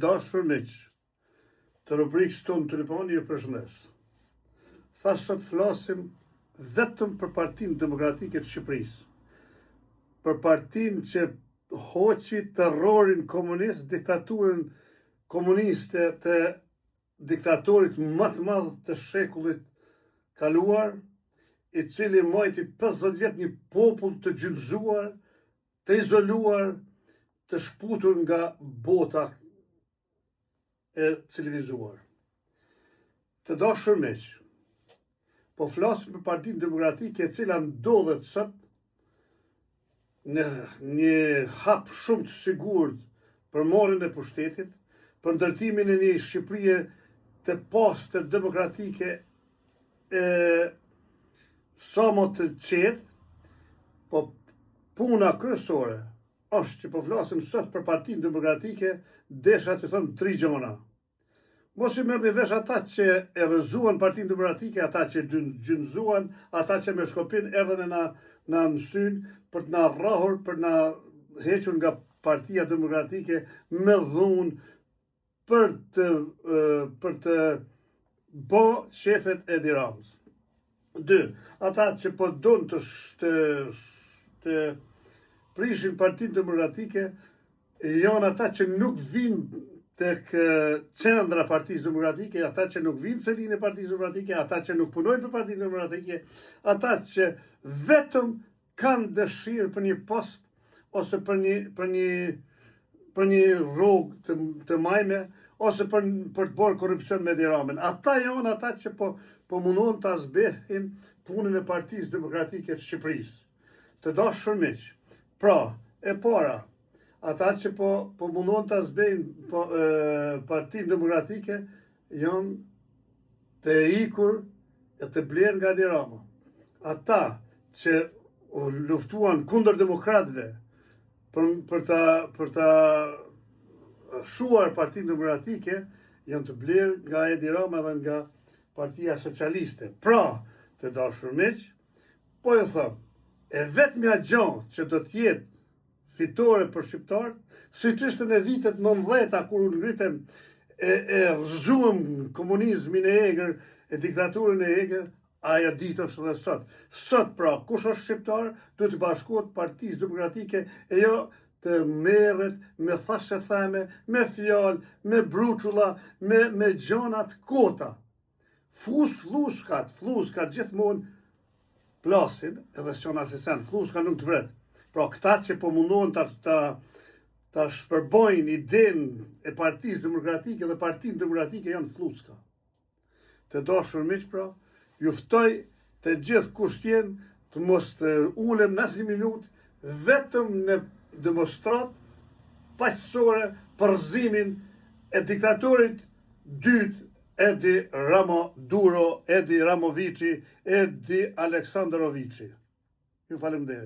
dashur miq, të rubrikës tonë Tulipani ju përshëndes. Thash sot flasim vetëm për Partinë Demokratike të Shqipërisë. Për partinë që hoqi terrorin komunist, diktaturën komuniste të diktatorit më të madh të shekullit kaluar, i cili majti 50 vjet një popull të gjynëzuar, të izoluar, të shputur nga bota e civilizuar. Të dashur miq, po flasim për Partinë Demokratike e cila ndodhet sot në një hap shumë të sigurt për marrjen e pushtetit, për ndërtimin e një Shqipërie të pastër demokratike e sa më të qetë, po puna kryesore është që po flasim sot për Partinë Demokratike, desha të them 3 gjëra. Mos i merrni vesh ata që e rrëzuan Partinë Demokratike, ata që gjynëzuan, ata që me shkopin erdhen e na mësyn për të na rrahur, për na hequr nga Partia Demokratike me dhunë për të bë shefet e Edi Ramës. 2. Ata që po don të prishin Partinë Demokratike janë ata që nuk vinë tek qendra Partisë Demokratike, ata që nuk vinë selinë e Partisë Demokratike, ata që nuk punojnë për Partinë Demokratike, ata që vetëm kanë dëshirë për një post ose për një rrugë të majme, ose për të bërë korrupsion me Edi Ramën. Ata janë ata që po mundon të zbehin punën e Partisë Demokratike të Shqipërisë. Të dashur miq, pra, e para, ata që po mundon të zbejnë Partinë Demokratike janë të ikur e të blerë nga Edi Rama. Ata që luftuan kundër demokratëve për ta shuar Partinë Demokratike janë të blerë nga Edi Rama dhe nga Partia Socialiste. Pra, të dashur miq, po e them, e vetmja gjë që do të jetë fitore për shqiptarët, siç ishte në vitet 90 kur ngritem e rrëzuam komunizmin e egër, e diktaturën e egër, ajo ditë është edhe sot. Sot pra, kush është shqiptar, duhet të bashkohet Partisë Demokratike e jo të merret me thashe theme, me fjalë, me bruçulla, me gjonat kota. Fluskat gjithmonë plasin, edhe s'jona si sen, fluska nuk të vret. Pra, këta që po mundon ta shpërbojnë idenë e Partisë Demokratike dhe Partinë Demokratike janë fluska. Të dashur miq, pra, ju ftoj të gjithë kush tjenë të mos të ulem në asnjë minutë vetëm në demonstrat paqësore për rrëzimin e diktatorit dytë Edi Ramovici, Edi Aleksandrovici. Ju falemnderit.